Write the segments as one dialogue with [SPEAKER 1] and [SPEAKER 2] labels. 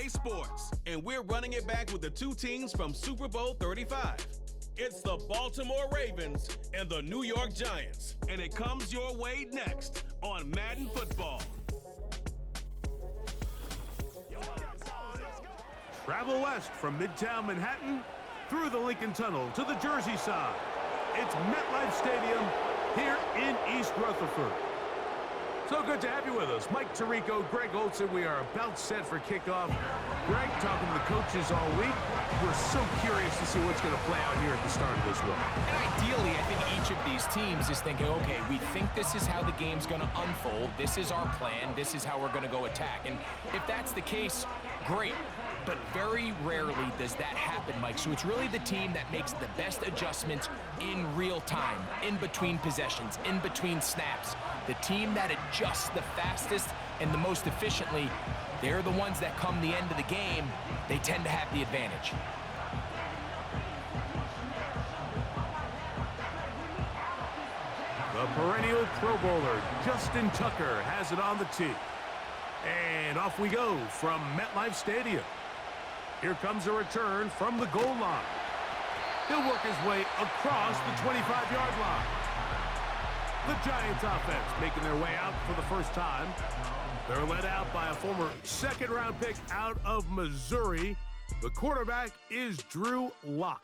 [SPEAKER 1] EA Sports, and we're running it back with the two teams from Super Bowl 35. It's the Baltimore Ravens and the New York Giants, and it comes your way next on Madden Football.
[SPEAKER 2] Travel west from Midtown Manhattan through the Lincoln Tunnel to the Jersey side. It's MetLife Stadium here in East Rutherford. So good to have you with us. Mike Tirico, Greg Olson. We are about set for kickoff. Greg, talking to the coaches all week. We're so curious to see what's going to play out here at the start of this one.
[SPEAKER 3] And ideally, I think each of these teams is thinking, okay, we think this is how the game's going to unfold. This is our plan. This is how we're going to go attack. And if that's the case, great. But very rarely does that happen, Mike. So it's really the team that makes the best adjustments in real time, in between possessions, in between snaps. The team that adjusts the fastest and the most efficiently, they're the ones that come the end of the game, they tend to have the advantage.
[SPEAKER 2] The perennial Pro Bowler, Justin Tucker, has it on the tee. And off we go from MetLife Stadium. Here comes a return from the goal line. He'll work his way across the 25-yard line. The Giants offense making their way out for the first time. They're led out by a former second-round pick out of Missouri. The quarterback is Drew Lock.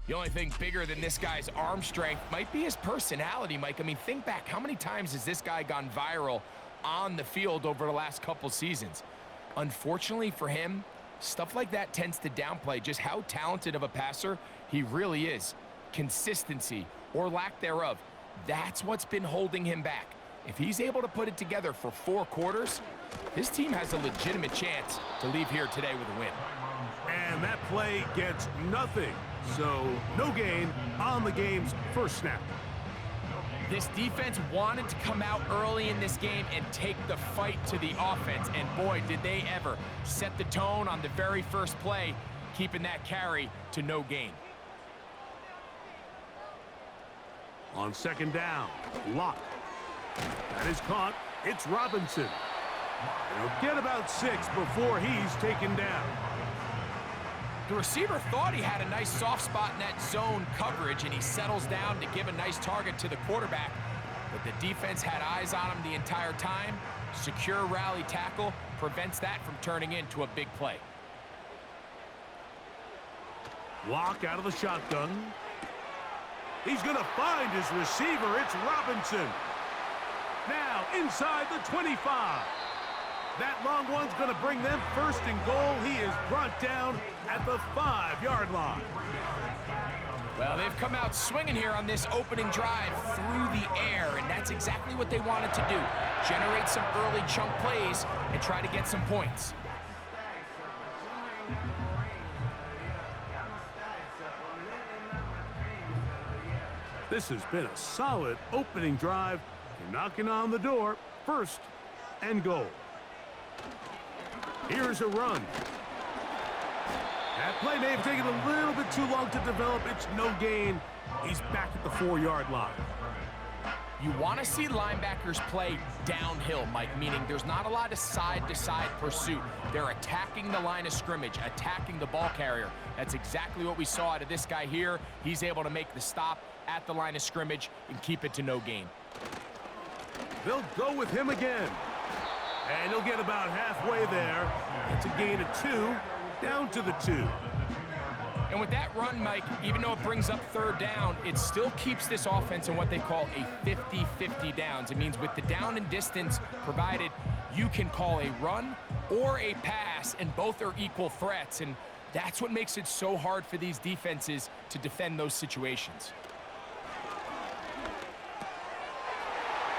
[SPEAKER 3] The only thing bigger than this guy's arm strength might be his personality, Mike. I mean, think back, how many times has this guy gone viral on the field over the last couple seasons? Unfortunately for him, stuff like that tends to downplay just how talented of a passer he really is. Consistency, or lack thereof, that's what's been holding him back. If he's able to put it together for 4 quarters, his team has a legitimate chance to leave here today with a win.
[SPEAKER 2] And that play gets nothing, so no gain on the game's first snap.
[SPEAKER 3] This defense wanted to come out early in this game and take the fight to the offense, and boy, did they ever set the tone on the very first play, keeping that carry to no gain.
[SPEAKER 2] On second down, Lock. That is caught. It's Robinson. He'll get about 6 before he's taken down.
[SPEAKER 3] The receiver thought he had a nice soft spot in that zone coverage, and he settles down to give a nice target to the quarterback. But the defense had eyes on him the entire time. Secure rally tackle prevents that from turning into a big play.
[SPEAKER 2] Lock out of the shotgun. He's going to find his receiver. It's Robinson. Now inside the 25. That long one's going to bring them first and goal. He is brought down at the 5-yard line.
[SPEAKER 3] Well, they've come out swinging here on this opening drive through the air, and that's exactly what they wanted to do. Generate some early chunk plays and try to get some points.
[SPEAKER 2] This has been a solid opening drive. They're knocking on the door. First and goal. Here's a run. That play may have taken a little bit too long to develop. It's no gain. He's back at the 4-yard line.
[SPEAKER 3] You want to see linebackers play downhill, Mike, meaning there's not a lot of side-to-side pursuit. They're attacking the line of scrimmage, attacking the ball carrier. That's exactly what we saw out of this guy here. He's able to make the stop at the line of scrimmage and keep it to no gain.
[SPEAKER 2] They'll go with him again. And he'll get about halfway there. It's a gain of 2, down to the 2.
[SPEAKER 3] And with that run, Mike, even though it brings up third down, it still keeps this offense in what they call a 50-50 downs. It means with the down and distance provided, you can call a run or a pass, and both are equal threats. And that's what makes it so hard for these defenses to defend those situations.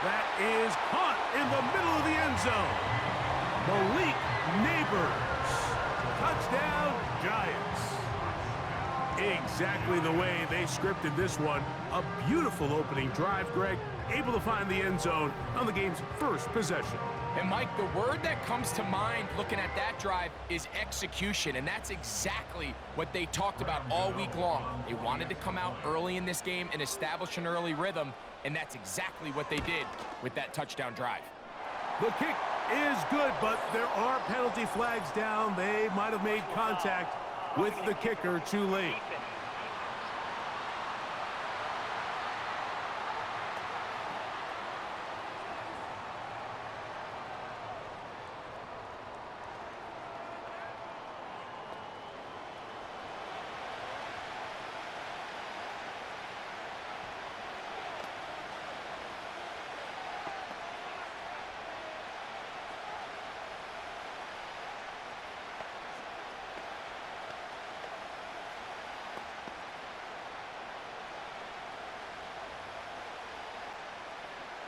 [SPEAKER 2] That is caught in the middle of the end zone. Malik Neighbors. Touchdown, Giants. Exactly the way they scripted this one. A beautiful opening drive, Greg. Able to find the end zone on the game's first possession.
[SPEAKER 3] And Mike, the word that comes to mind looking at that drive is execution, and that's exactly what they talked about all week long. They wanted to come out early in this game and establish an early rhythm, and that's exactly what they did with that touchdown drive.
[SPEAKER 2] The kick is good, but there are penalty flags down. They might have made contact with the kicker too late.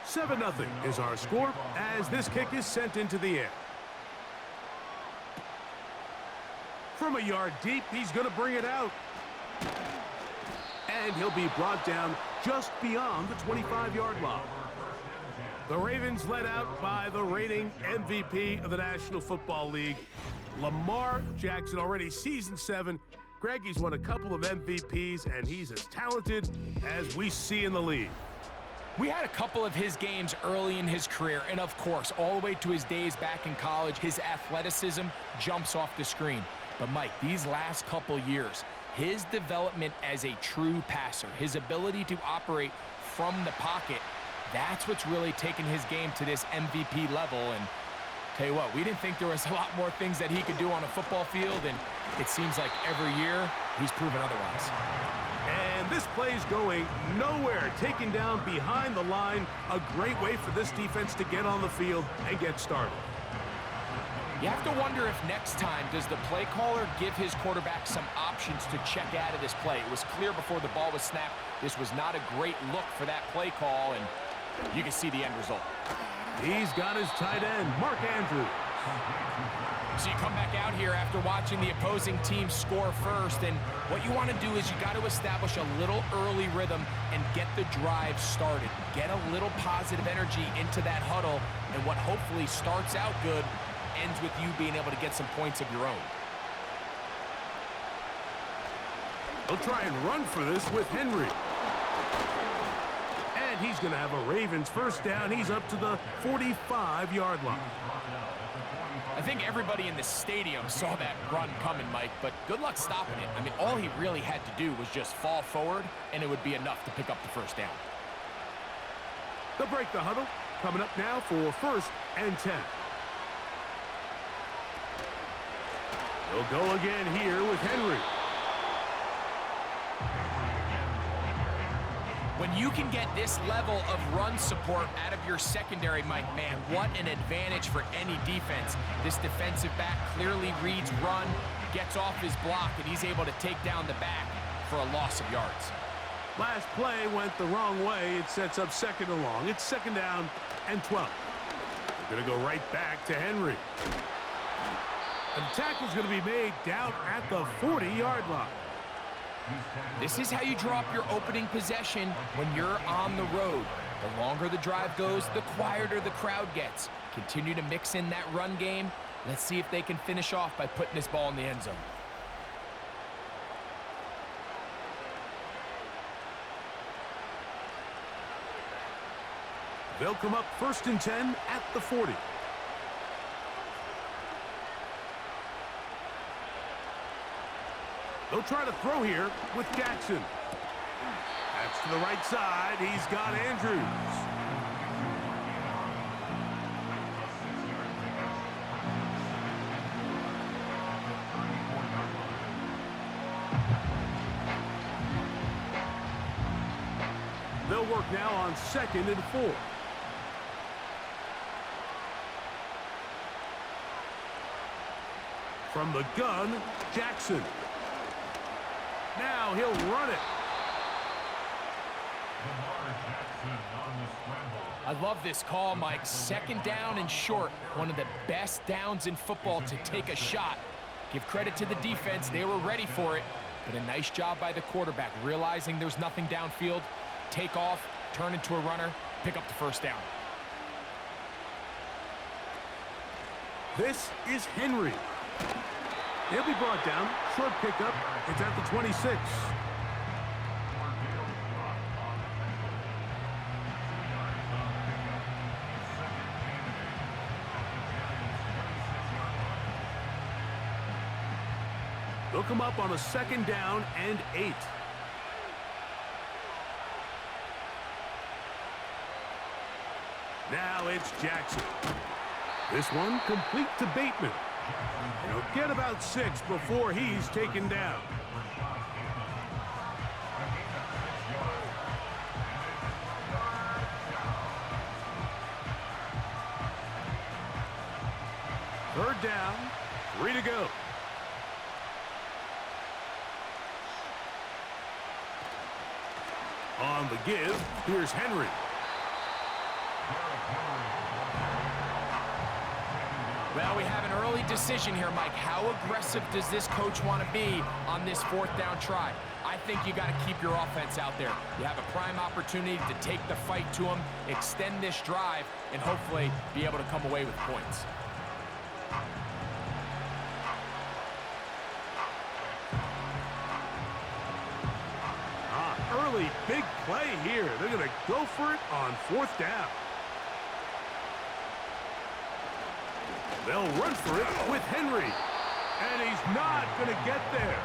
[SPEAKER 2] Seven 0 is our score as this kick is sent into the air. From a yard deep, he's going to bring it out. And he'll be brought down just beyond the 25-yard line. The Ravens led out by the reigning MVP of the National Football League, Lamar Jackson, already season 7. Greggy's won a couple of MVPs, and he's as talented as we see in the league.
[SPEAKER 3] We had a couple of his games early in his career, and of course, all the way to his days back in college, his athleticism jumps off the screen. But Mike, these last couple years, his development as a true passer, his ability to operate from the pocket, that's what's really taken his game to this MVP level. And tell you what, we didn't think there was a lot more things that he could do on a football field, and it seems like every year he's proven otherwise.
[SPEAKER 2] And this play's going nowhere, taken down behind the line. A great way for this defense to get on the field and get started.
[SPEAKER 3] You have to wonder if next time, does the play caller give his quarterback some options to check out of this play? It was clear before the ball was snapped, this was not a great look for that play call, and you can see the end result.
[SPEAKER 2] He's got his tight end, Mark Andrews.
[SPEAKER 3] So you come back out here after watching the opposing team score first, and what you want to do is you got to establish a little early rhythm and get the drive started. Get a little positive energy into that huddle, and what hopefully starts out good ends with you being able to get some points of your own.
[SPEAKER 2] They'll try and run for this with Henry. And he's going to have a Ravens first down. He's up to the 45-yard line.
[SPEAKER 3] I think everybody in the stadium saw that run coming, Mike, but good luck stopping it. I mean, all he really had to do was just fall forward, and it would be enough to pick up the first down.
[SPEAKER 2] They'll break the huddle. Coming up now for 1st and 10. They'll go again here with Henry.
[SPEAKER 3] When you can get this level of run support out of your secondary, Mike, man, what an advantage for any defense. This defensive back clearly reads run, gets off his block, and he's able to take down the back for a loss of yards.
[SPEAKER 2] Last play went the wrong way. It sets up 2nd and long. It's 2nd down and 12. They're going to go right back to Henry. And the tackle's going to be made down at the 40-yard line.
[SPEAKER 3] This is how you draw up your opening possession when you're on the road. The longer the drive goes, the quieter the crowd gets. Continue to mix in that run game. Let's see if they can finish off by putting this ball in the end zone.
[SPEAKER 2] They'll come up 1st and 10 at the 40. They'll try to throw here with Jackson. That's to the right side. He's got Andrews. They'll work now on 2nd and 4. From the gun, Jackson. Now he'll run it.
[SPEAKER 3] I love this call, Mike. 2nd down and short. One of the best downs in football to take a shot. Give credit to the defense. They were ready for it. But a nice job by the quarterback, realizing there's nothing downfield. Take off, turn into a runner, pick up the first down.
[SPEAKER 2] This is Henry. He'll be brought down. Short pickup. It's at the 26. They'll come up on a 2nd down and 8. Now it's Jackson. This one complete to Bateman. He'll get about 6 before he's taken down. Third down, 3 to go. On the give, here's Henry.
[SPEAKER 3] Well, we have an early decision here, Mike. How aggressive does this coach want to be on this 4th down try? I think you got to keep your offense out there. You have a prime opportunity to take the fight to them, extend this drive, and hopefully be able to come away with points.
[SPEAKER 2] Early big play here. They're going to go for it on 4th down. They'll run for it with Henry. And he's not going to get there.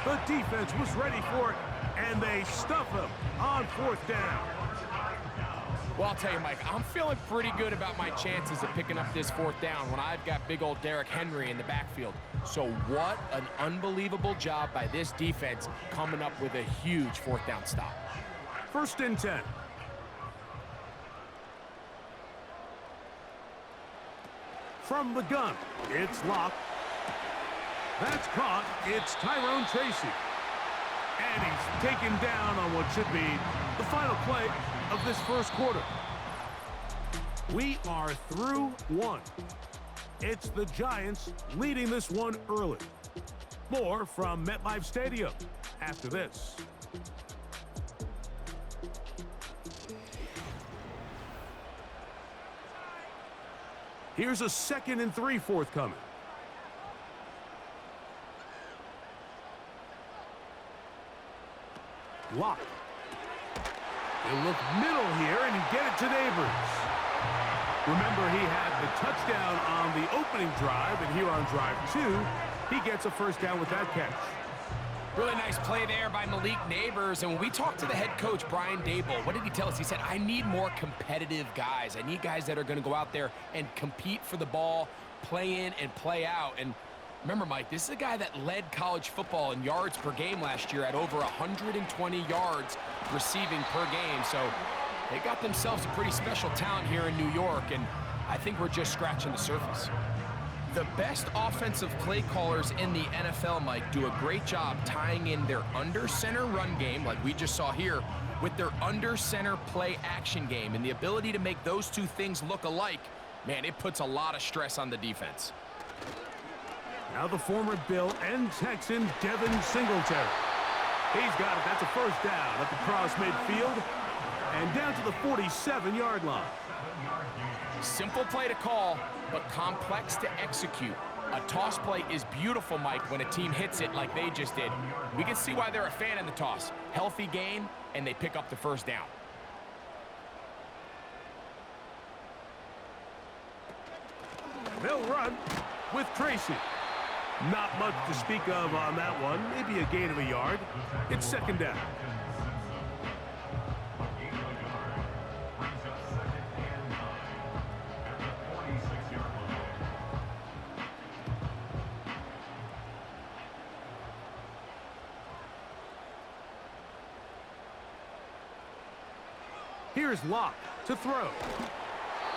[SPEAKER 2] The defense was ready for it, and they stuff him on 4th down.
[SPEAKER 3] Well, I'll tell you, Mike, I'm feeling pretty good about my chances of picking up this 4th down when I've got big old Derrick Henry in the backfield. So what an unbelievable job by this defense coming up with a huge 4th down stop.
[SPEAKER 2] 1st and 10. From the gun, it's Locke. That's caught. It's Tyrone Tracy. And he's taken down on what should be the final play of this 1st quarter. We are through 1. It's the Giants leading this one early. More from MetLife Stadium after this. Here's a 2nd and 3 forthcoming. Locke. He'll look middle here and get it to Neighbors. Remember, he had the touchdown on the opening drive, and here on drive 2, he gets a 1st down with that catch.
[SPEAKER 3] Really nice play there by Malik Neighbors. And when we talked to the head coach, Brian Dable, what did he tell us? He said, I need more competitive guys. I need guys that are going to go out there and compete for the ball, play in and play out. And remember, Mike, this is a guy that led college football in yards per game last year at over 120 yards receiving per game. So they got themselves a pretty special talent here in New York, and I think we're just scratching the surface. The best offensive play callers in the NFL, Mike, do a great job tying in their under-center run game, like we just saw here, with their under-center play action game. And the ability to make those two things look alike, man, it puts a lot of stress on the defense.
[SPEAKER 2] Now the former Bill and Texan Devin Singletary. He's got it. That's a 1st down at the cross midfield and down to the 47-yard line.
[SPEAKER 3] Simple play to call, but complex to execute. A toss play is beautiful, Mike, when a team hits it like they just did. We can see why they're a fan of the toss. Healthy gain, and they pick up the 1st down.
[SPEAKER 2] They'll run with Tracy. Not much to speak of on that one. Maybe a gain of a yard. It's 2nd down. Here's Locke to throw.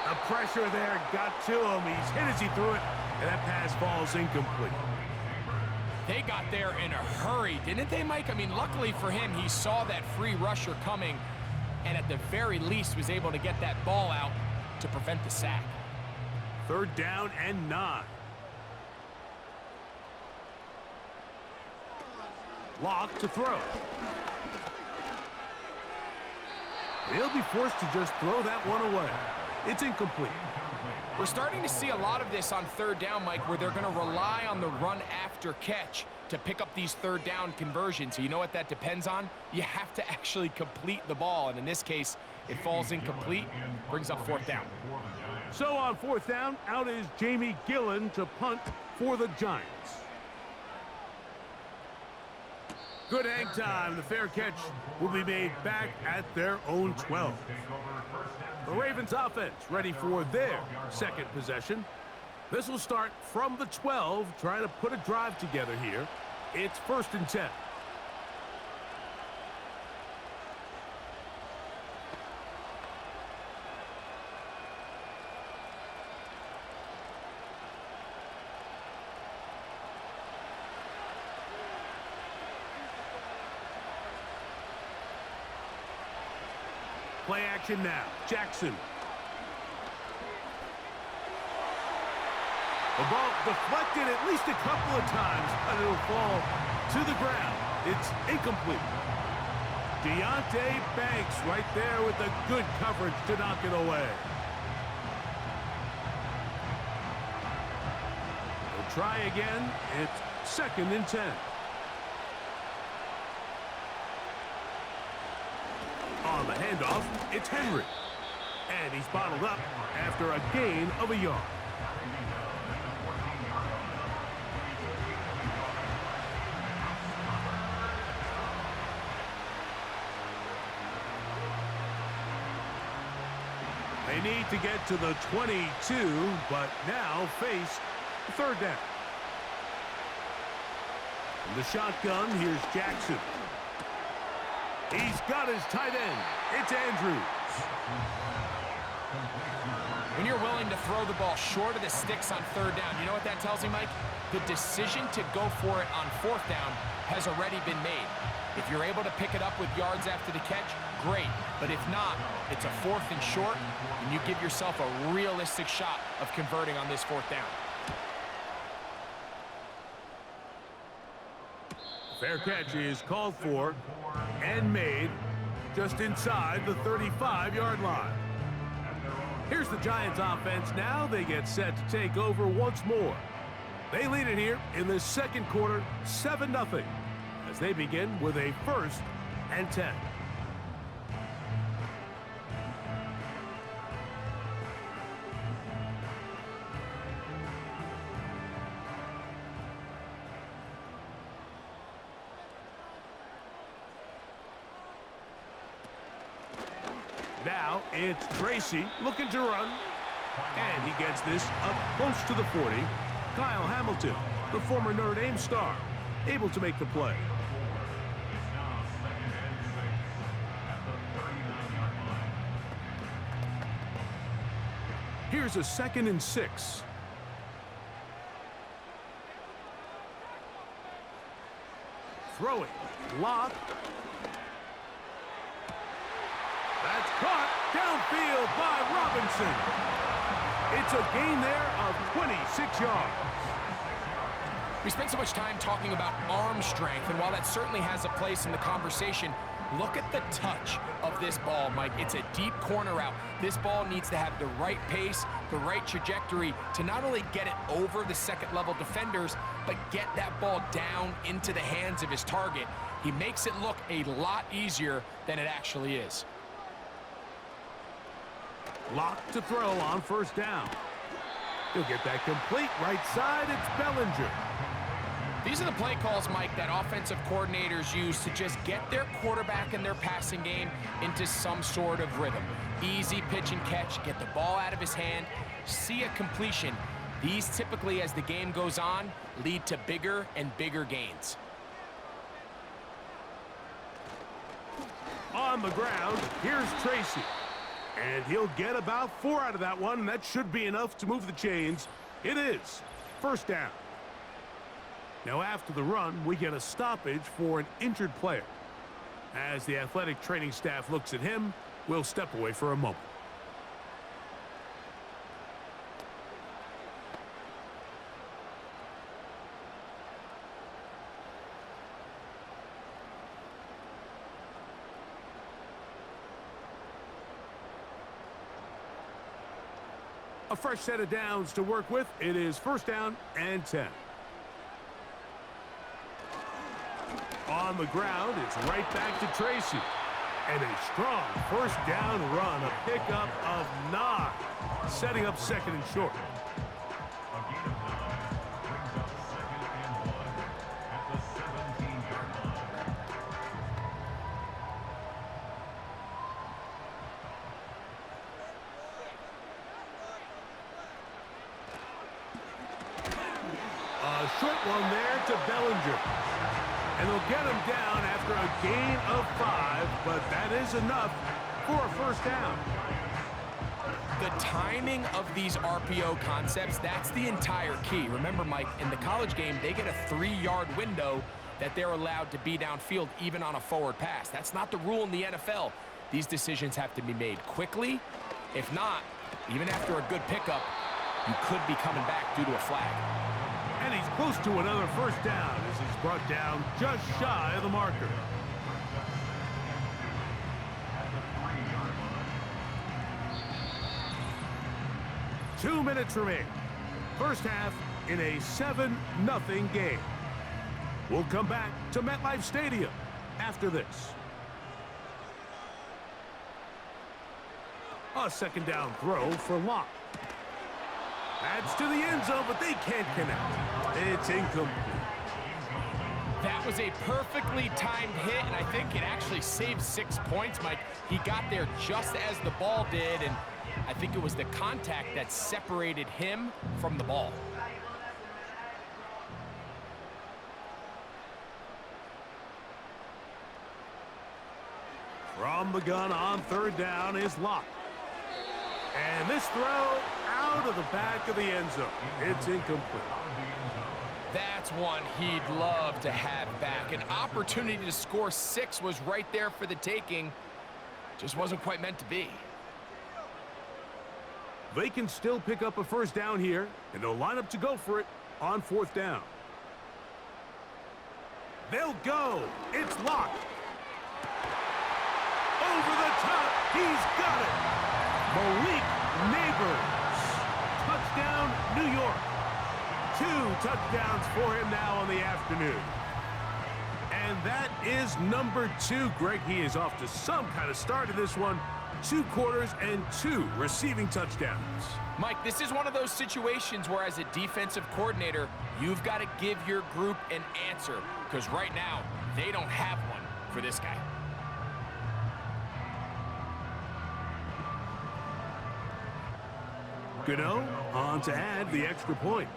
[SPEAKER 2] The pressure there got to him. He's hit as he threw it, and that pass falls incomplete.
[SPEAKER 3] They got there in a hurry, didn't they, Mike? I mean, luckily for him, he saw that free rusher coming, and at the very least was able to get that ball out to prevent the sack.
[SPEAKER 2] 3rd down and 9. Locke to throw. He'll be forced to just throw that one away. It's incomplete.
[SPEAKER 3] We're starting to see a lot of this on 3rd down, Mike, where they're going to rely on the run after catch to pick up these 3rd down conversions. So you know what that depends on? You have to actually complete the ball, and in this case, it falls incomplete, brings up 4th down.
[SPEAKER 2] So on 4th down, out is Jamie Gillen to punt for the Giants. Good hang time. The fair catch will be made back at their own 12. The Ravens offense ready for their second possession. This will start from the 12, trying to put a drive together here. It's 1st and 10. Play action now. Jackson. The ball deflected at least a couple of times, but it'll fall to the ground. It's incomplete. Deontay Banks right there with the good coverage to knock it away. They'll try again. It's 2nd and 10. On the handoff, it's Henry. And he's bottled up after a gain of a yard. They need to get to the 22, but now face 3rd down. In the shotgun, here's Jackson. He's got his tight end. It's Andrews.
[SPEAKER 3] When you're willing to throw the ball short of the sticks on 3rd down, you know what that tells me, Mike? The decision to go for it on 4th down has already been made. If you're able to pick it up with yards after the catch, great. But if not, it's a 4th and short, and you give yourself a realistic shot of converting on this 4th down.
[SPEAKER 2] Fair catch is called for and made just inside the 35-yard line. Here's the Giants offense now. They get set to take over once more. They lead it here in the 2nd quarter, 7-0, as they begin with a 1st and 10. Now it's Tracy looking to run. And he gets this up close to the 40. Kyle Hamilton, the former Notre Dame star, able to make the play. Here's a 2nd and 6. Throwing. Lock. That's caught downfield by Robinson. It's a gain there of 26 yards.
[SPEAKER 3] We spent so much time talking about arm strength, and while that certainly has a place in the conversation, look at the touch of this ball, Mike. It's a deep corner route. This ball needs to have the right pace, the right trajectory to not only get it over the 2nd-level defenders, but get that ball down into the hands of his target. He makes it look a lot easier than it actually is.
[SPEAKER 2] Lock to throw on 1st down. He'll get that complete right side. It's Bellinger.
[SPEAKER 3] These are the play calls, Mike, that offensive coordinators use to just get their quarterback and their passing game into some sort of rhythm. Easy pitch and catch, get the ball out of his hand, see a completion. These typically, as the game goes on, lead to bigger and bigger gains.
[SPEAKER 2] On the ground, here's Tracy. And he'll get about 4 out of that one, and that should be enough to move the chains. It is 1st down. Now after the run, we get a stoppage for an injured player. As the athletic training staff looks at him, we'll step away for a moment. A fresh set of downs to work with. It is 1st down and 10. On the ground, it's right back to Tracy. And a strong 1st down run, a pickup of 9, setting up 2nd and short. short one there to Bellinger. And they'll get him down after a gain of 5, but that is enough for a first down.
[SPEAKER 3] The timing of these RPO concepts, that's the entire key. Remember, Mike, in the college game, they get a 3-yard window that they're allowed to be downfield even on a forward pass. That's not the rule in the NFL. These decisions have to be made quickly. If not, even after a good pickup, you could be coming back due to a flag.
[SPEAKER 2] And he's close to another first down as he's brought down just shy of the marker. Two minutes remain. First half in a 7-0 game. We'll come back to MetLife Stadium after this. A second down throw for Locke. That's to the end zone, but they can't connect. It's incomplete.
[SPEAKER 3] That was a perfectly timed hit, and I think it actually saved 6 points, Mike. He got there just as the ball did, and I think it was the contact that separated him from the ball.
[SPEAKER 2] From the gun on third down is Locke. And this throw out of the back of the end zone. It's incomplete.
[SPEAKER 3] That's one he'd love to have back. An opportunity to score 6 was right there for the taking. Just wasn't quite meant to be.
[SPEAKER 2] They can still pick up a first down here, and they'll line up to go for it on fourth down. They'll go. It's Locke. Over the top. He's got it. Malik Neighbors. Touchdown, New York. 2 touchdowns for him now on the afternoon. And that is number 2, Greg. He is off to some kind of start in this one. 2 quarters and 2 receiving touchdowns.
[SPEAKER 3] Mike, this is one of those situations where as a defensive coordinator, you've got to give your group an answer, because right now, they don't have one for this guy.
[SPEAKER 2] Gano on to add the extra point.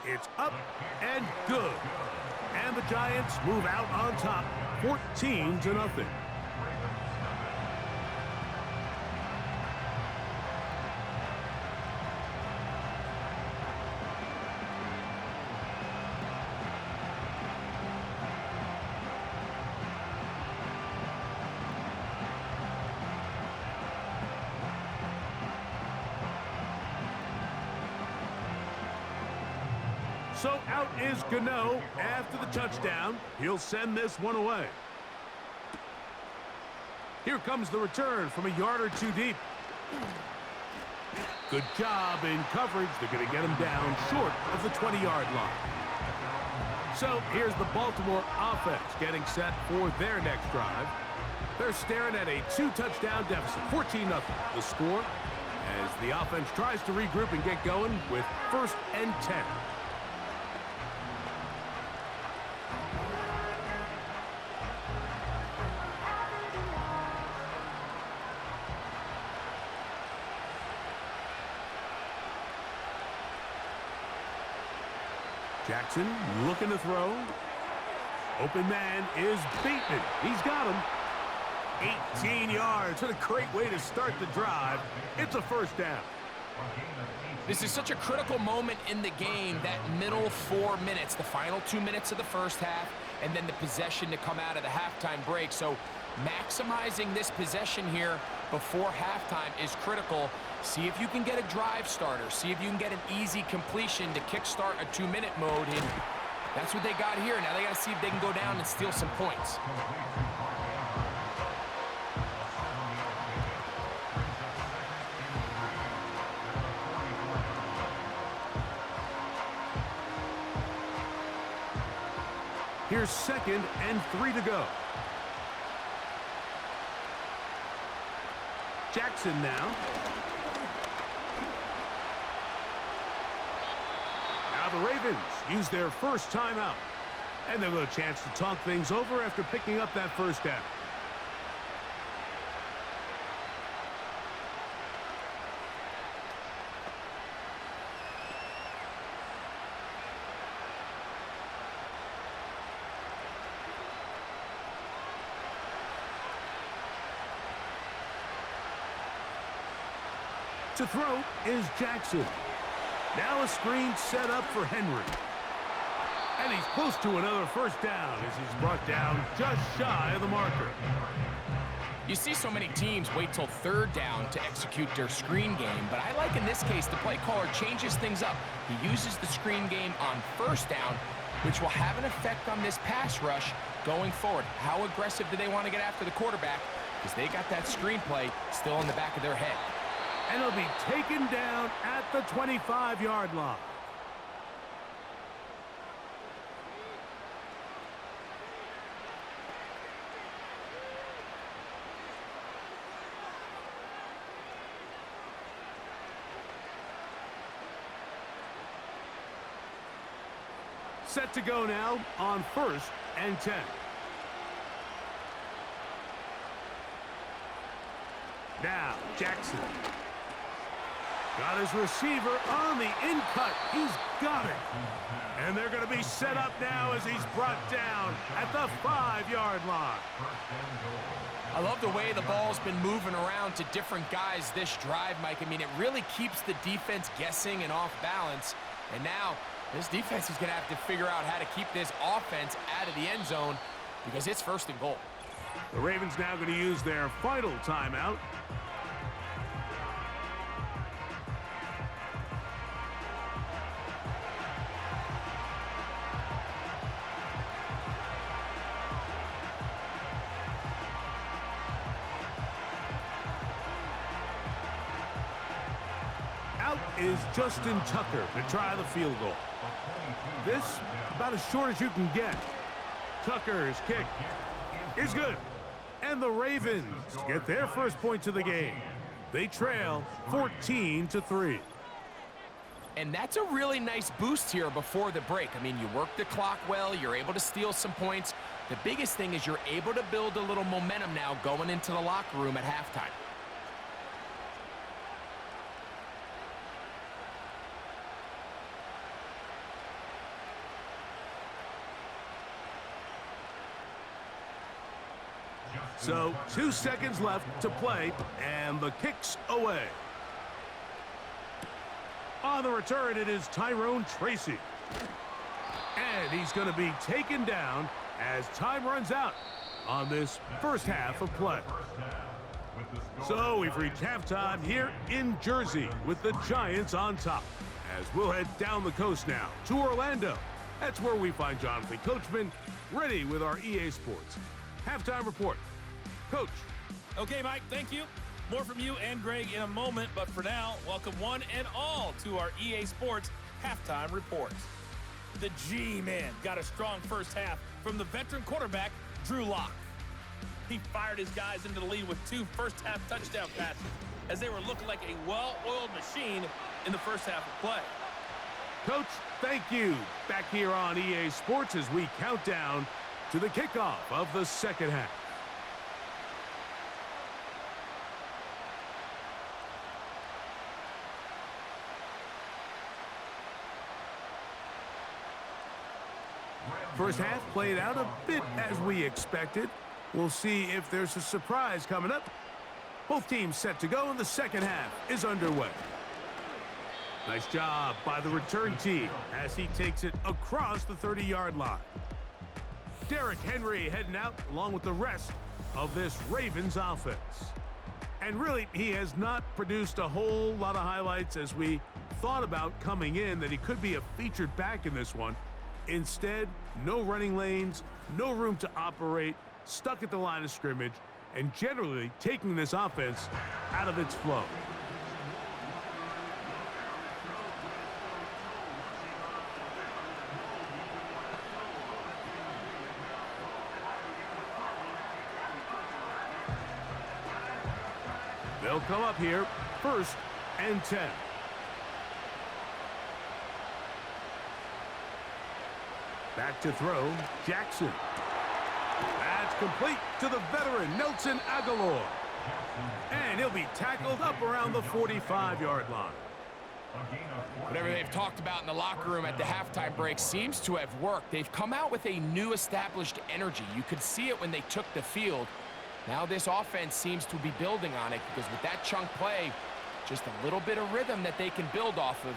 [SPEAKER 2] It's up and good. And the Giants move out on top, 14-0. So out is Gano after the touchdown. He'll send this one away. Here comes the return from a yard or 2 deep. Good job in coverage. They're going to get him down short of the 20-yard line. So here's the Baltimore offense getting set for their next drive. They're staring at a 2-touchdown deficit, 14-0. The score as the offense tries to regroup and get going with 1st and 10. Jackson looking to throw. Open man is Bateman. He's got him. 18 yards. What a great way to start the drive. It's a first down.
[SPEAKER 3] This is such a critical moment in the game, that middle 4 minutes, the final 2 minutes of the first half, and then the possession to come out of the halftime break. So maximizing this possession here before halftime is critical. See if you can get a drive starter. See if you can get an easy completion to kickstart a 2-minute mode. And that's what they got here. Now they got to see if they can go down and steal some points.
[SPEAKER 2] Here's 2nd and 3 to go. Jackson now. Now the Ravens use their first timeout. And they'll have a chance to talk things over after picking up that first down. To throw is Jackson. Now a screen set up for Henry. And he's close to another first down as he's brought down just shy of the marker.
[SPEAKER 3] You see so many teams wait till third down to execute their screen game, but I like in this case the play caller changes things up. He uses the screen game on first down, which will have an effect on this pass rush going forward. How aggressive do they want to get after the quarterback? Because they got that screen play still in the back of their head.
[SPEAKER 2] And he'll be taken down at the 25-yard line. Set to go now on 1st and 10. Now, Jackson. Got his receiver on the in-cut. He's got it. And they're going to be set up now as he's brought down at the 5-yard line.
[SPEAKER 3] I love the way the ball's been moving around to different guys this drive, Mike. I mean, it really keeps the defense guessing and off balance. And now this defense is going to have to figure out how to keep this offense out of the end zone because it's 1st and goal.
[SPEAKER 2] The Ravens now going to use their final timeout. Out is Justin Tucker to try the field goal. This about as short as you can get. Tucker's kick is good. And the Ravens get their first points of the game. They trail 14-3.
[SPEAKER 3] And that's a really nice boost here before the break. I mean, you work the clock well. You're able to steal some points. The biggest thing is you're able to build a little momentum now going into the locker room at halftime.
[SPEAKER 2] So 2 seconds left to play, and the kick's away. On the return, it is Tyrone Tracy. And he's going to be taken down as time runs out on this first half of play. So we've reached halftime here in Jersey with the Giants on top. As we'll head down the coast now to Orlando. That's where we find Jonathan Coachman ready with our EA Sports halftime report. Coach.
[SPEAKER 4] Okay, Mike, thank you. More from you and Greg in a moment, but for now, welcome one and all to our EA Sports halftime report. The G-Man got a strong first half from the veteran quarterback, Drew Lock. He fired his guys into the lead with 2 first-half touchdown passes as they were looking like a well-oiled machine in the first half of play.
[SPEAKER 2] Coach, thank you. Back here on EA Sports as we count down to the kickoff of the second half. First half played out a bit as we expected. We'll see if there's a surprise coming up. Both teams set to go, and the second half is underway. Nice job by the return team as he takes it across the 30-yard line. Derrick Henry heading out along with the rest of this Ravens offense. And really, he has not produced a whole lot of highlights as we thought about coming in that he could be a featured back in this one. Instead, no running lanes, no room to operate, stuck at the line of scrimmage, and generally taking this offense out of its flow. They'll come up here, 1st and 10. Back to throw, Jackson. That's complete to the veteran, Nelson Aguilar. And he'll be tackled up around the 45-yard line.
[SPEAKER 3] Whatever they've talked about in the locker room at the halftime break seems to have worked. They've come out with a new established energy. You could see it when they took the field. Now this offense seems to be building on it because with that chunk play, just a little bit of rhythm that they can build off of.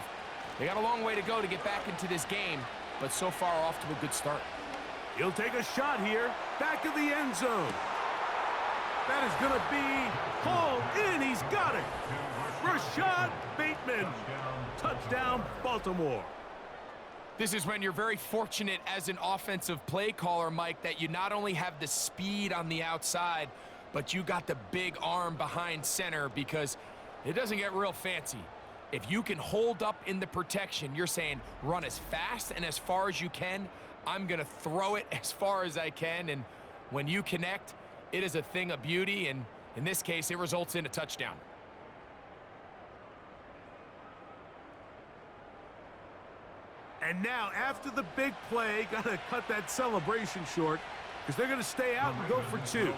[SPEAKER 3] They got a long way to go to get back into this game, but so far off to a good start.
[SPEAKER 2] He'll take a shot here, back of the end zone. That is going to be hauled in. He's got it. Rashad Bateman. Touchdown, Baltimore.
[SPEAKER 3] This is when you're very fortunate as an offensive play caller, Mike, that you not only have the speed on the outside, but you got the big arm behind center, because it doesn't get real fancy. If you can hold up in the protection, you're saying run as fast and as far as you can. I'm going to throw it as far as I can, and when you connect, it is a thing of beauty, and in this case, it results in a touchdown.
[SPEAKER 2] And now, after the big play, got to cut that celebration short because they're going to stay out and go for two.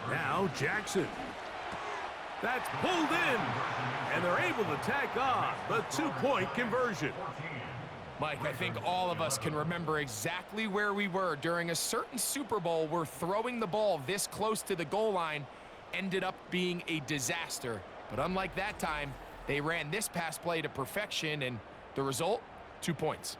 [SPEAKER 2] Now, Jackson. That's pulled in, and they're able to tack on the two-point conversion.
[SPEAKER 3] Mike, I think all of us can remember exactly where we were during a certain Super Bowl where throwing the ball this close to the goal line ended up being a disaster. But unlike that time, they ran this pass play to perfection, and the result, 2 points.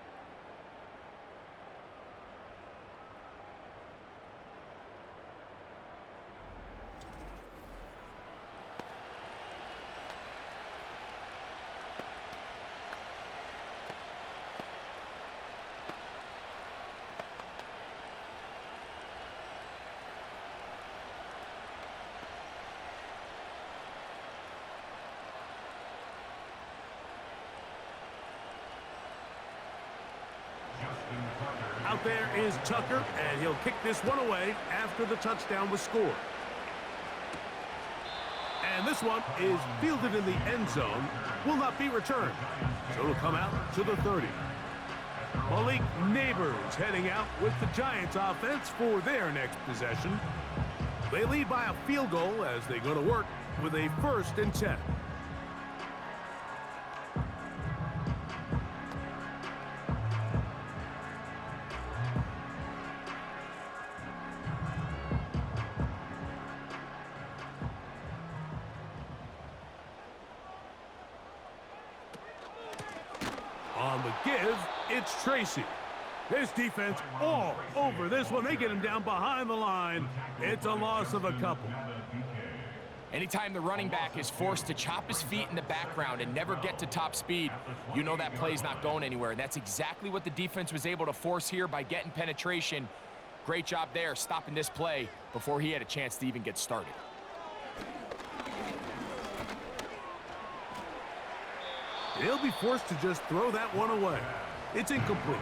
[SPEAKER 2] Out there is Tucker, and he'll kick this one away after the touchdown was scored. And this one is fielded in the end zone, will not be returned. So it'll come out to the 30. Malik Neighbors heading out with the Giants offense for their next possession. They lead by a field goal as they go to work with a 1st and 10. On the give, it's Tracy. This defense all over this one. They get him down behind the line. It's a loss of a couple.
[SPEAKER 3] Anytime the running back is forced to chop his feet in the background and never get to top speed, you know that play's not going anywhere. That's exactly what the defense was able to force here by getting penetration. Great job there, stopping this play before he had a chance to even get started.
[SPEAKER 2] They'll be forced to just throw that one away. It's incomplete.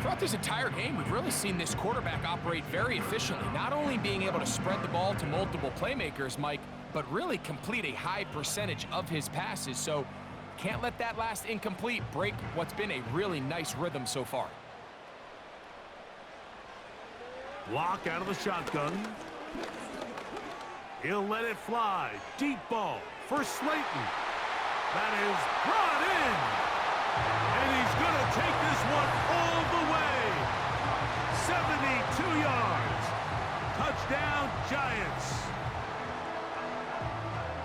[SPEAKER 3] Throughout this entire game, we've really seen this quarterback operate very efficiently, not only being able to spread the ball to multiple playmakers, Mike, but really complete a high percentage of his passes. So can't let that last incomplete break what's been a really nice rhythm so far.
[SPEAKER 2] Block out of the shotgun. He'll let it fly. Deep ball for Slayton. That is brought in. And he's going to take this one all the way. 72 yards. Touchdown, Giants.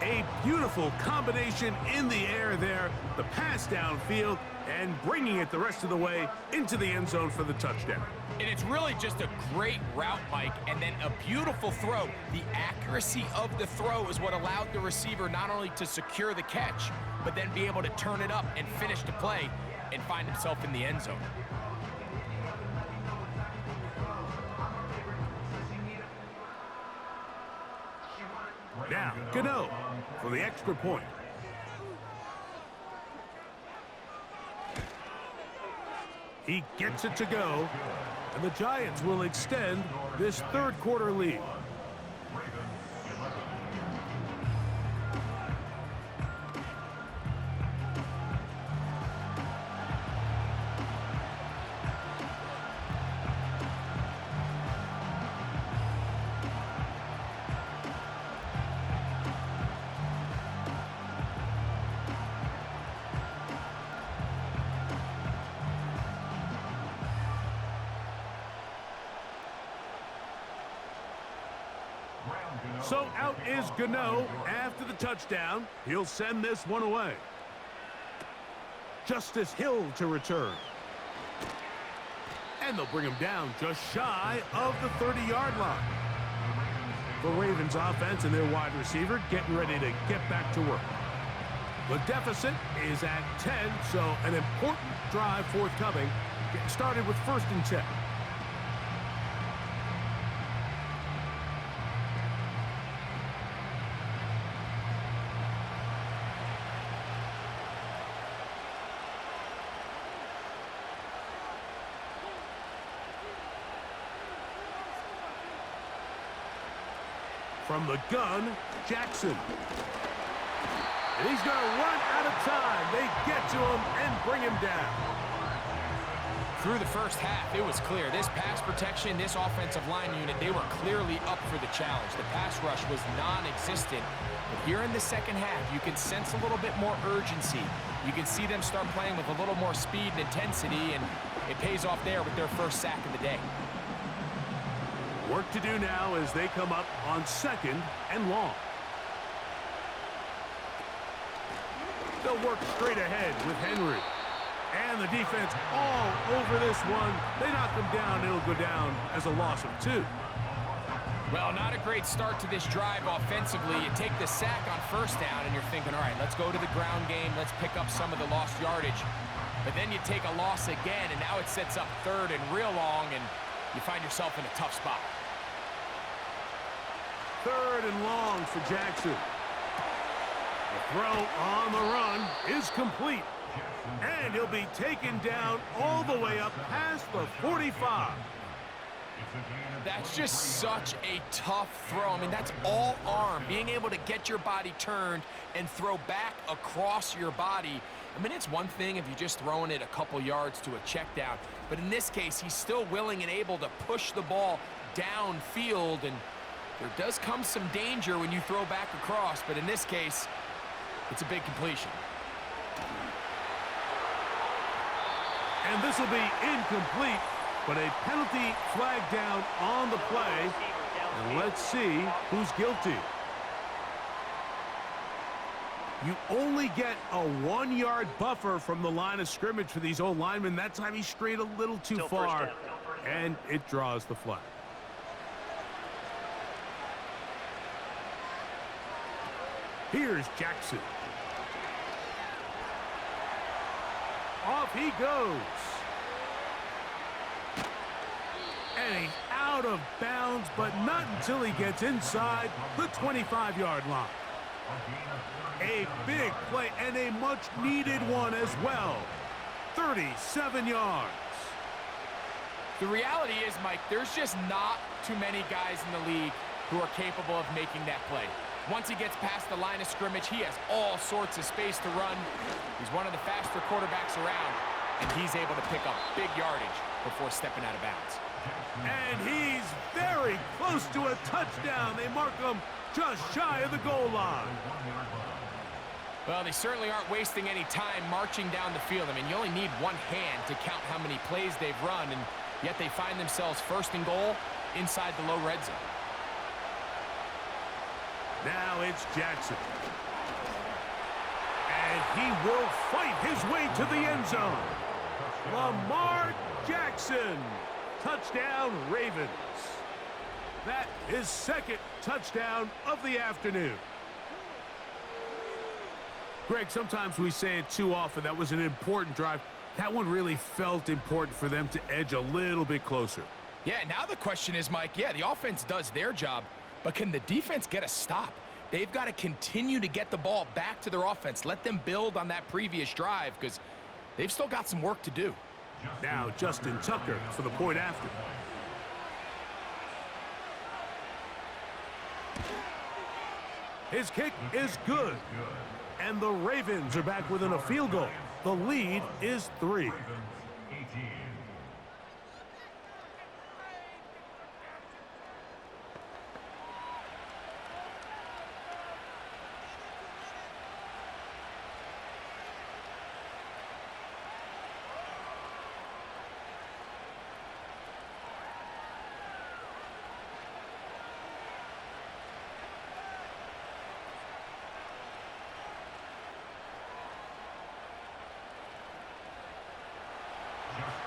[SPEAKER 2] A beautiful combination in the air there. The pass downfield and bringing it the rest of the way into the end zone for the touchdown.
[SPEAKER 3] And it's really just a great route, Mike, and then a beautiful throw. The accuracy of the throw is what allowed the receiver not only to secure the catch, but then be able to turn it up and finish the play and find himself in the end zone.
[SPEAKER 2] Now, Gano for the extra point. He gets it to go, and the Giants will extend this third quarter lead. So out is Gano after the touchdown. He'll send this one away. Justice Hill to return. And they'll bring him down just shy of the 30-yard line. The Ravens offense and their wide receiver getting ready to get back to work. The deficit is at 10, so an important drive forthcoming. Getting started with 1st and 10. From the gun, Jackson. And he's going to run out of time. They get to him and bring him down.
[SPEAKER 3] Through the first half, it was clear. This pass protection, this offensive line unit, they were clearly up for the challenge. The pass rush was non-existent. But here in the second half, you can sense a little bit more urgency. You can see them start playing with a little more speed and intensity, and it pays off there with their first sack of the day.
[SPEAKER 2] Work to do now as they come up on 2nd and long. They'll work straight ahead with Henry. And the defense all over this one. They knock him down. It'll go down as a loss of 2.
[SPEAKER 3] Well, not a great start to this drive offensively. You take the sack on 1st down, and you're thinking, all right, let's go to the ground game. Let's pick up some of the lost yardage. But then you take a loss again, and now it sets up 3rd and real long, and you find yourself in a tough spot.
[SPEAKER 2] 3rd and long for Jackson. The throw on the run is complete. And he'll be taken down all the way up past the 45.
[SPEAKER 3] That's just such a tough throw. I mean, that's all arm. Being able to get your body turned and throw back across your body. I mean, it's one thing if you're just throwing it a couple yards to a check down. But in this case, he's still willing and able to push the ball downfield. And there does come some danger when you throw back across. But in this case, it's a big completion.
[SPEAKER 2] And this will be incomplete, but a penalty flag down on the play. And let's see who's guilty. You only get a 1-yard buffer from the line of scrimmage for these old linemen. That time he strayed a little too far, and it draws the flag. Here's Jackson. Off he goes. And he's out of bounds, but not until he gets inside the 25-yard line. A big play and a much-needed one as well. 37 yards.
[SPEAKER 3] The reality is, Mike, there's just not too many guys in the league who are capable of making that play. Once he gets past the line of scrimmage, he has all sorts of space to run. He's one of the faster quarterbacks around, and he's able to pick up big yardage before stepping out of bounds.
[SPEAKER 2] And he's very close to a touchdown. They mark him just shy of the goal line.
[SPEAKER 3] Well, they certainly aren't wasting any time marching down the field. I mean, you only need one hand to count how many plays they've run, and yet they find themselves 1st and goal inside the low red zone.
[SPEAKER 2] Now it's Jackson. And he will fight his way to the end zone. Lamar Jackson. Touchdown, Ravens. That is 2nd touchdown of the afternoon. Greg, sometimes we say it too often. That was an important drive. That one really felt important for them to edge a little bit closer.
[SPEAKER 3] Yeah, now the question is, Mike, yeah, the offense does their job, but can the defense get a stop? They've got to continue to get the ball back to their offense. Let them build on that previous drive because they've still got some work to do.
[SPEAKER 2] Now Justin Tucker for the point after. His kick is good. And the Ravens are back within a field goal. The lead is 3.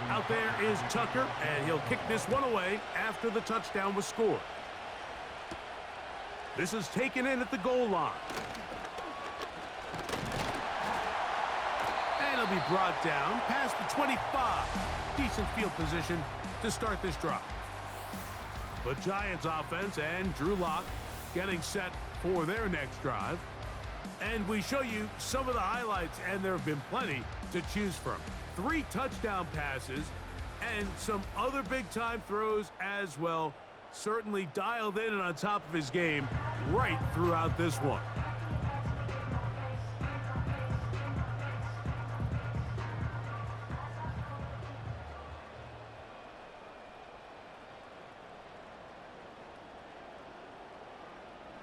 [SPEAKER 2] Out there is Tucker, and he'll kick this one away after the touchdown was scored. This is taken in at the goal line. And he'll be brought down past the 25. Decent field position to start this drive. The Giants offense and Drew Lock getting set for their next drive. And we show you some of the highlights, and there have been plenty to choose from. 3 touchdown passes and some other big-time throws as well. Certainly dialed in and on top of his game right throughout this one.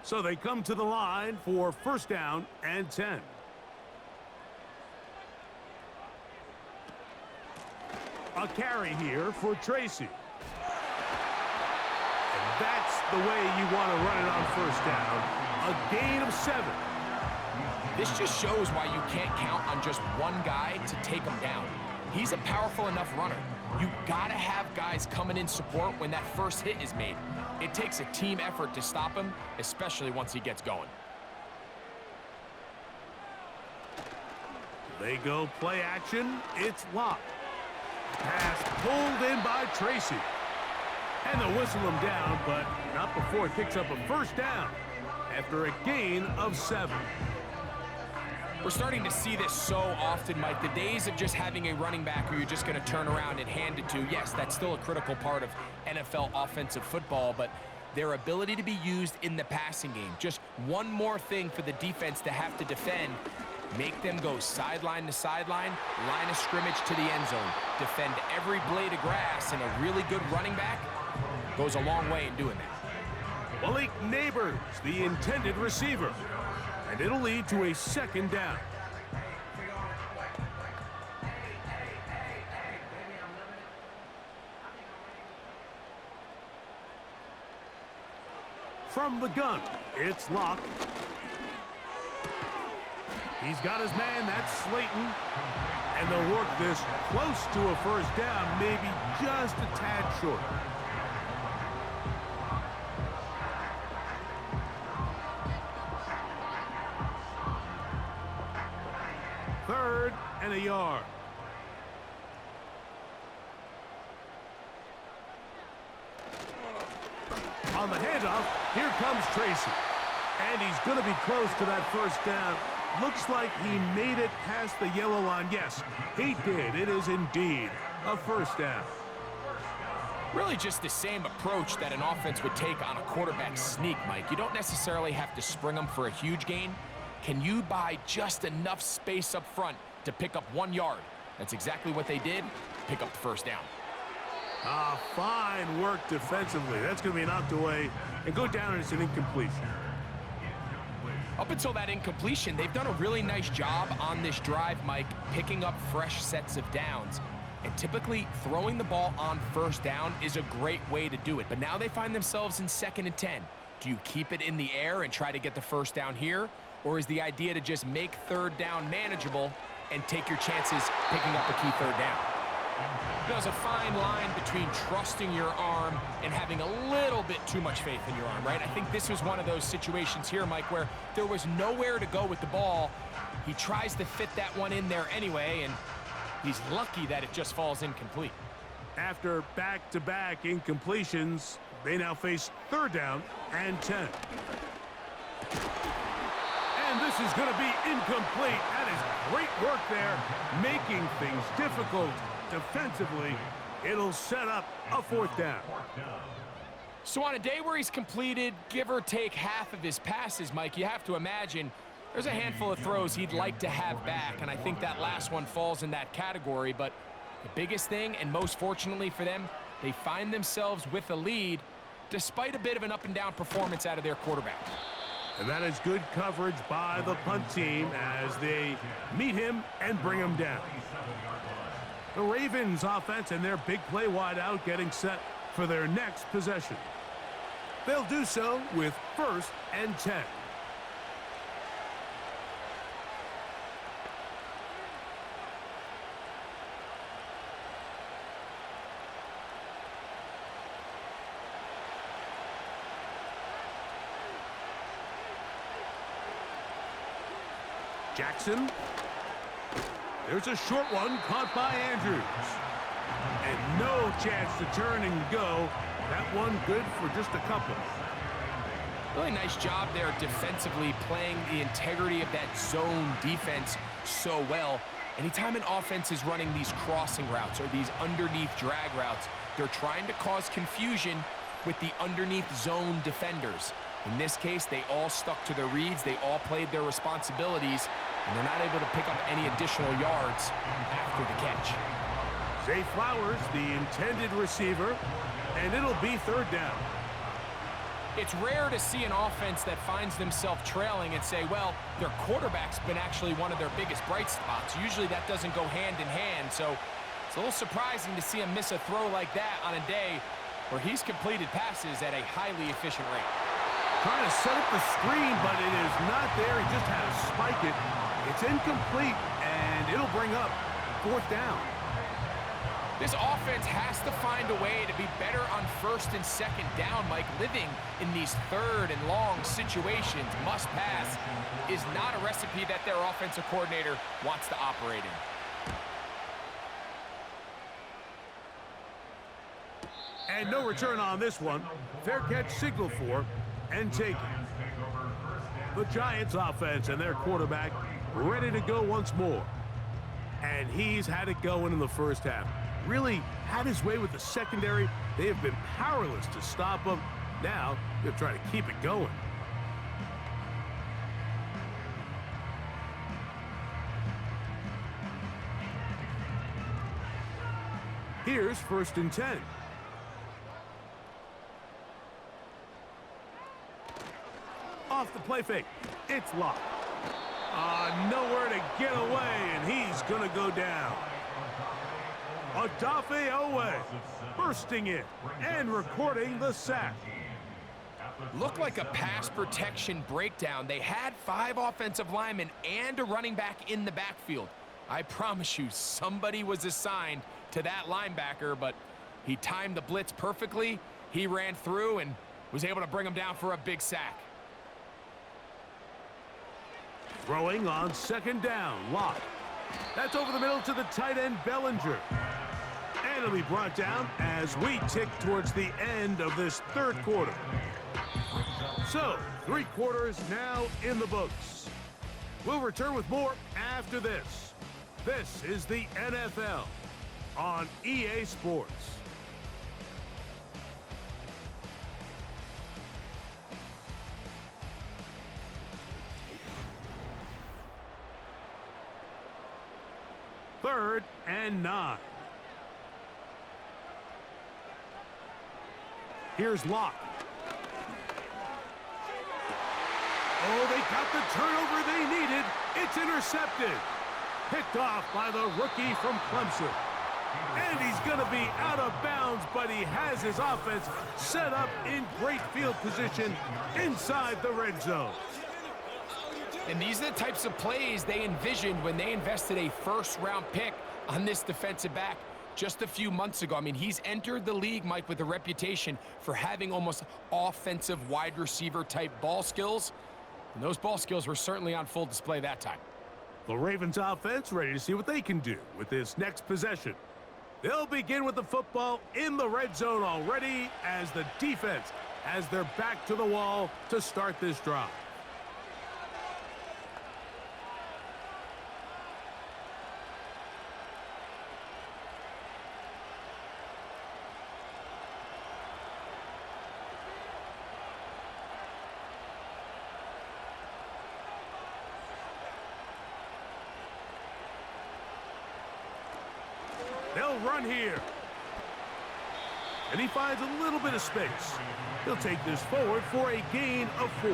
[SPEAKER 2] So they come to the line for first down and 10. A carry here for Tracy. And that's the way you want to run it on first down. A gain of 7.
[SPEAKER 3] This just shows why you can't count on just one guy to take him down. He's a powerful enough runner. You gotta have guys coming in support when that first hit is made. It takes a team effort to stop him, especially once he gets going.
[SPEAKER 2] They go play action. It's Lock. Pass pulled in by Tracy. And they'll whistle him down, but not before it picks up a first down after a gain of 7.
[SPEAKER 3] We're starting to see this so often, Mike. The days of just having a running back who you're just going to turn around and hand it to, yes, that's still a critical part of NFL offensive football, but their ability to be used in the passing game. Just one more thing for the defense to have to defend. Make them go sideline to sideline, line of scrimmage to the end zone. Defend every blade of grass, and a really good running back goes a long way in doing that.
[SPEAKER 2] Malik Neighbors, the intended receiver. And it'll lead to a second down. From the gun, it's Lock. He's got his man, that's Slayton. And they'll work this close to a first down, maybe just a tad short. Third and a yard. On the handoff, here comes Tracy. And he's going to be close to that first down. Looks like he made it past the yellow line. Yes, he did. It is indeed a first down.
[SPEAKER 3] Really just the same approach that an offense would take on a quarterback sneak, Mike. You don't necessarily have to spring them for a huge gain. Can you buy just enough space up front to pick up 1 yard? That's exactly what they did. Pick up the first down.
[SPEAKER 2] Fine work defensively. That's going to be knocked away and go down as an incompletion.
[SPEAKER 3] Up until that incompletion, they've done a really nice job on this drive, Mike, picking up fresh sets of downs. And typically, throwing the ball on first down is a great way to do it. But now they find themselves in 2nd and 10. Do you keep it in the air and try to get the first down here? Or is the idea to just make 3rd down manageable and take your chances picking up a key 3rd down? There's a fine line between trusting your arm and having a little bit too much faith in your arm, right? I think this was one of those situations here, Mike, where there was nowhere to go with the ball. He tries to fit that one in there anyway, and he's lucky that it just falls incomplete.
[SPEAKER 2] After back-to-back incompletions, they now face 3rd down and 10. And this is going to be incomplete. That is great work there, making things difficult defensively. It'll set up a 4th down.
[SPEAKER 3] So on a day where he's completed, give or take half of his passes, Mike, you have to imagine there's a handful of throws he'd like to have back, and I think that last one falls in that category. But the biggest thing, and most fortunately for them, they find themselves with a lead despite a bit of an up-and-down performance out of their quarterback.
[SPEAKER 2] And that is good coverage by the punt team as they meet him and bring him down. The Ravens offense and their big play wide out getting set for their next possession. They'll do so with 1st and 10. Jackson. There's a short one caught by Andrews. And no chance to turn and go. That one good for just a couple.
[SPEAKER 3] Really nice job there defensively, playing the integrity of that zone defense so well. Anytime an offense is running these crossing routes or these underneath drag routes, they're trying to cause confusion with the underneath zone defenders. In this case, they all stuck to their reads, they all played their responsibilities, and they're not able to pick up any additional yards after the catch.
[SPEAKER 2] Zay Flowers, the intended receiver, and it'll be third down.
[SPEAKER 3] It's rare to see an offense that finds themselves trailing and say, well, their quarterback's been actually one of their biggest bright spots. Usually that doesn't go hand in hand, so it's a little surprising to see him miss a throw like that on a day where he's completed passes at a highly efficient rate.
[SPEAKER 2] Trying to set up the screen, but it is not there. He just had to spike it. It's incomplete, and it'll bring up fourth down.
[SPEAKER 3] This offense has to find a way to be better on first and second down, Mike. Living in these third and long situations, must pass, is not a recipe that their offensive coordinator wants to operate in.
[SPEAKER 2] And no return on this one. Fair catch signaled for and taken. The Giants offense and their quarterback ready to go once more. And he's had it going in the first half. Really had his way with the secondary. They have been powerless to stop him. Now they'll try to keep it going. Here's 1st and 10. Off the play fake. It's locked. Nowhere to get away, and he's going to go down. Odafe Owe bursting in and recording the sack.
[SPEAKER 3] Looked like a pass protection breakdown. They had 5 offensive linemen and a running back in the backfield. I promise you, somebody was assigned to that linebacker, but he timed the blitz perfectly. He ran through and was able to bring him down for a big sack.
[SPEAKER 2] Throwing on 2nd down, Locke. That's over the middle to the tight end, Bellinger. And it'll be brought down as we tick towards the end of this 3rd quarter. So, 3 quarters now in the books. We'll return with more after this. This is the NFL on EA Sports. Third and 9. Here's Locke. Oh, they got the turnover they needed. It's intercepted. Picked off by the rookie from Clemson. And he's going to be out of bounds, but he has his offense set up in great field position inside the red zone.
[SPEAKER 3] And these are the types of plays they envisioned when they invested a 1st-round pick on this defensive back just a few months ago. I mean, he's entered the league, Mike, with a reputation for having almost offensive wide receiver type ball skills. And those ball skills were certainly on full display that time.
[SPEAKER 2] The Ravens offense ready to see what they can do with this next possession. They'll begin with the football in the red zone already as the defense has their back to the wall to start this drive. They'll run here. And he finds a little bit of space. He'll take this forward for a gain of 4.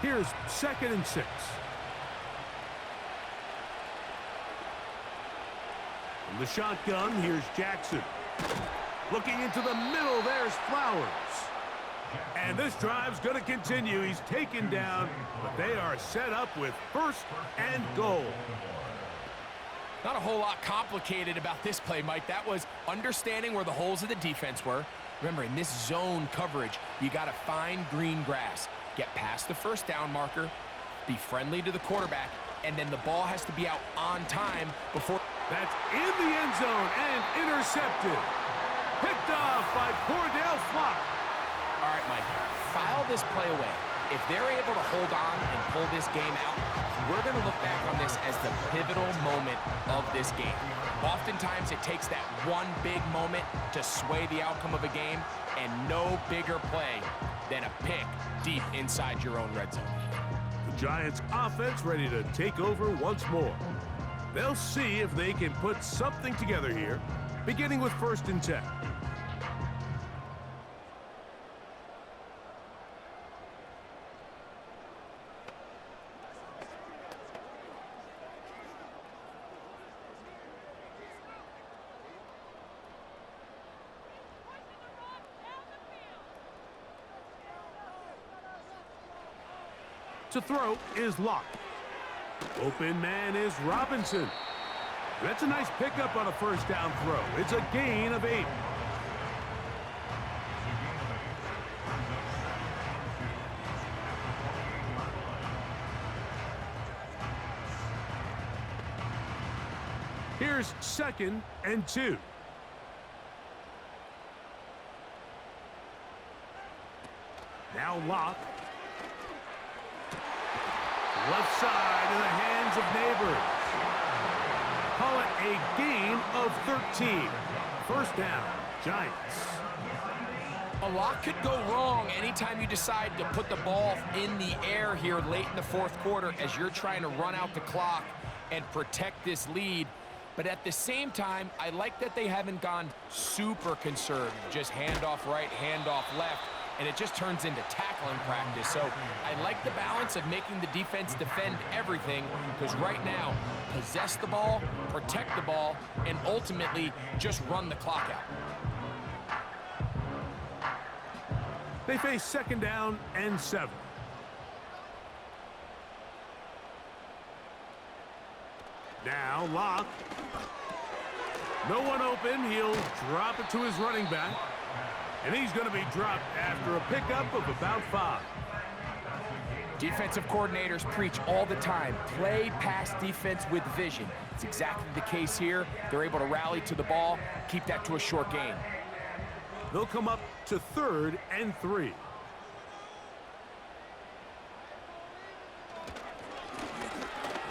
[SPEAKER 2] Here's 2nd and 6. From the shotgun, here's Jackson. Looking into the middle, there's Flowers. And this drive's going to continue. He's taken down, but they are set up with 1st and goal.
[SPEAKER 3] Not a whole lot complicated about this play, Mike. That was understanding where the holes of the defense were. Remember, in this zone coverage, you got to find green grass. Get past the first down marker, be friendly to the quarterback, and then the ball has to be out on time before...
[SPEAKER 2] That's in the end zone and intercepted. Picked off by Cordell Flock.
[SPEAKER 3] All right, Mike, file this play away. If they're able to hold on and pull this game out, we're going to look back on this as the pivotal moment of this game. Oftentimes, it takes that one big moment to sway the outcome of a game, and no bigger play than a pick deep inside your own red zone.
[SPEAKER 2] The Giants' offense ready to take over once more. They'll see if they can put something together here, beginning with 1st and 10. To throw is Locke. Open man is Robinson. That's a nice pickup on a 1st down throw. It's a gain of 8. Here's 2nd and 2. Now Locke. Left side in the hands of Neighbors. Call it a gain of 13. 1st down, Giants.
[SPEAKER 3] A lot could go wrong anytime you decide to put the ball in the air here late in the 4th quarter as you're trying to run out the clock and protect this lead. But at the same time, I like that they haven't gone super conservative. Just handoff right, handoff left. And it just turns into tackling practice. So I like the balance of making the defense defend everything, because right now, possess the ball, protect the ball, and ultimately just run the clock out.
[SPEAKER 2] They face 2nd down and 7. Now Locke. No one open. He'll drop it to his running back. And he's going to be dropped after a pickup of about 5.
[SPEAKER 3] Defensive coordinators preach all the time, play pass defense with vision. It's exactly the case here. They're able to rally to the ball, keep that to a short gain.
[SPEAKER 2] They'll come up to 3rd and 3.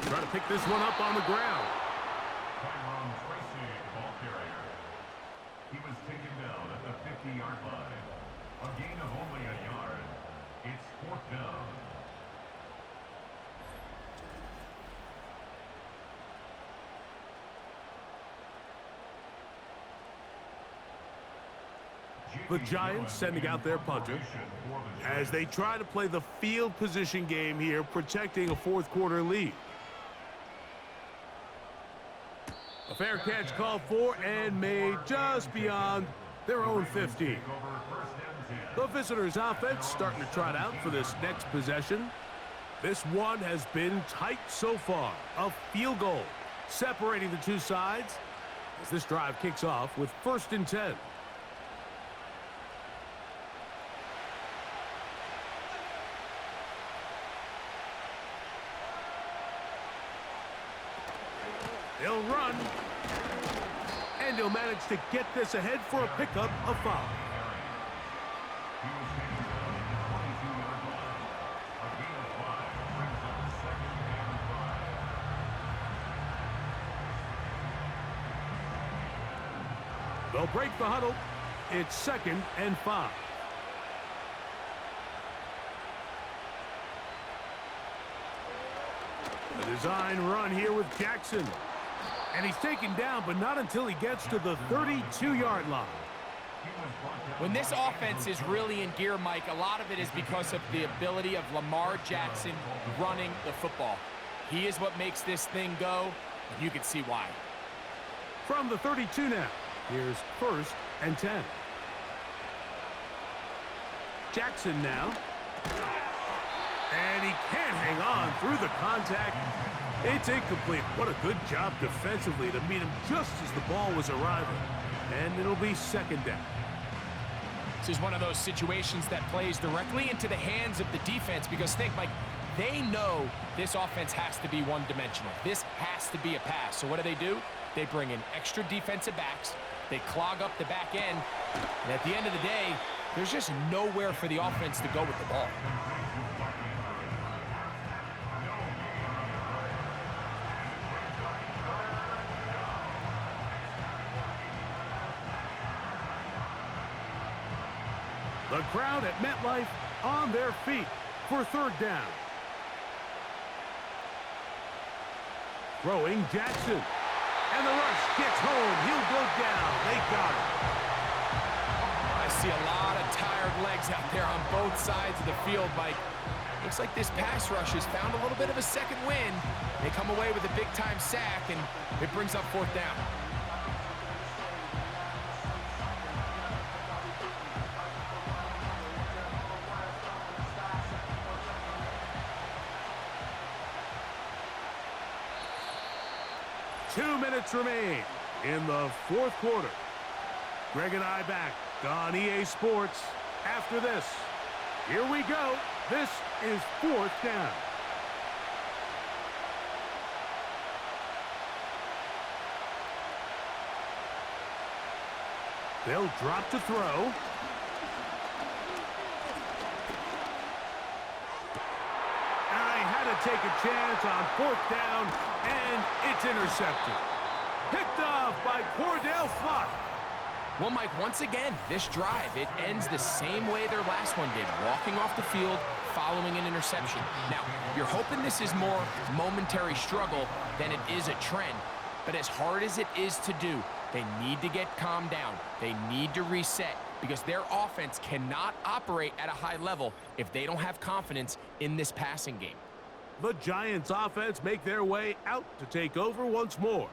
[SPEAKER 2] Try to pick this one up on the ground.
[SPEAKER 5] He was taken down at the 50-yard line. A gain of only a yard. It's 4th down.
[SPEAKER 2] The Giants sending out their punter as they try to play the field position game here, protecting a 4th quarter lead. A fair catch called for and made just beyond their own 15. The visitors' offense starting to trot out for this next possession. This one has been tight so far. A field goal separating the two sides as this drive kicks off with 1st and 10. He'll run, and he'll manage to get this ahead for a pickup of 5. They'll break the huddle. It's 2nd and 5. A design run here with Jackson. And he's taken down, but not until he gets to the 32-yard line.
[SPEAKER 3] When this offense is really in gear, Mike, a lot of it is because of the ability of Lamar Jackson running the football. He is what makes this thing go, and you can see why.
[SPEAKER 2] From the 32 now, here's 1st and 10. Jackson now. And he can't hang on through the contact. It's incomplete. What a good job defensively to meet him just as the ball was arriving. And it'll be second down.
[SPEAKER 3] This is one of those situations that plays directly into the hands of the defense because think, Mike, they know this offense has to be one-dimensional. This has to be a pass. So what do? They bring in extra defensive backs. They clog up the back end. And at the end of the day, there's just nowhere for the offense to go with the ball.
[SPEAKER 2] The crowd at MetLife on their feet for third down. Throwing Jackson. And the rush gets home. He'll go down. They got him.
[SPEAKER 3] I see a lot of tired legs out there on both sides of the field, Mike. Looks like this pass rush has found a little bit of a second wind. They come away with a big-time sack, and it brings up fourth down.
[SPEAKER 2] Remain in the fourth quarter. Greg and I back on EA Sports after this. Here we go. This is fourth down. They'll drop to throw. Take a chance on fourth down, and it's intercepted. Picked off by Cordell Flott.
[SPEAKER 3] Well, Mike, once again, this drive, it ends the same way their last one did, walking off the field following an interception. Now, you're hoping this is more momentary struggle than it is a trend, but as hard as it is to do, they need to get calmed down. They need to reset because their offense cannot operate at a high level if they don't have confidence in this passing game.
[SPEAKER 2] The Giants offense make their way out to take over once more.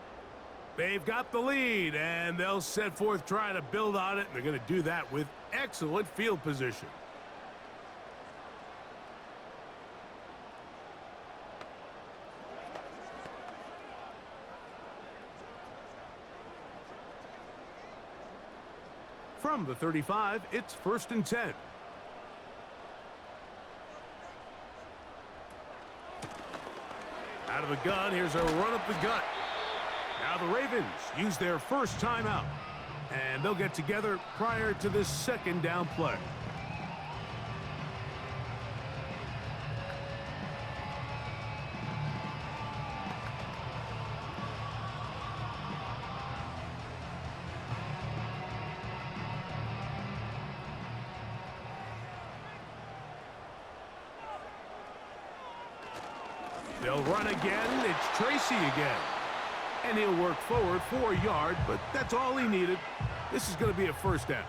[SPEAKER 2] They've got the lead, and they'll set forth trying to build on it. They're going to do that with excellent field position. From the 35, it's 1st and 10. Out of the gun, here's a run up the gut. Now the Ravens use their first timeout, and they'll get together prior to this second down play. They'll run again. It's Tracy again. And he'll work forward for a yard, but that's all he needed. This is going to be a first down.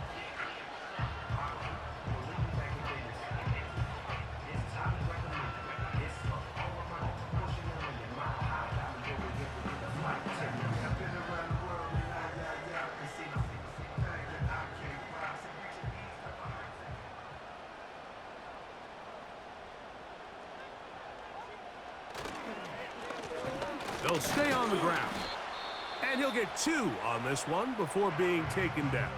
[SPEAKER 2] They'll stay on the ground. And he'll get 2 on this one before being taken down.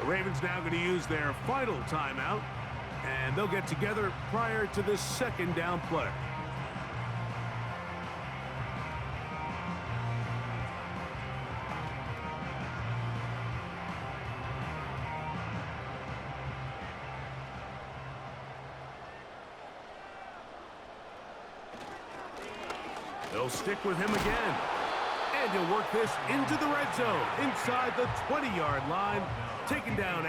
[SPEAKER 2] The Ravens now going to use their final timeout, and they'll get together prior to this second down play. They'll stick with him again. And he'll work this into the red zone, inside the 20-yard line, taken down.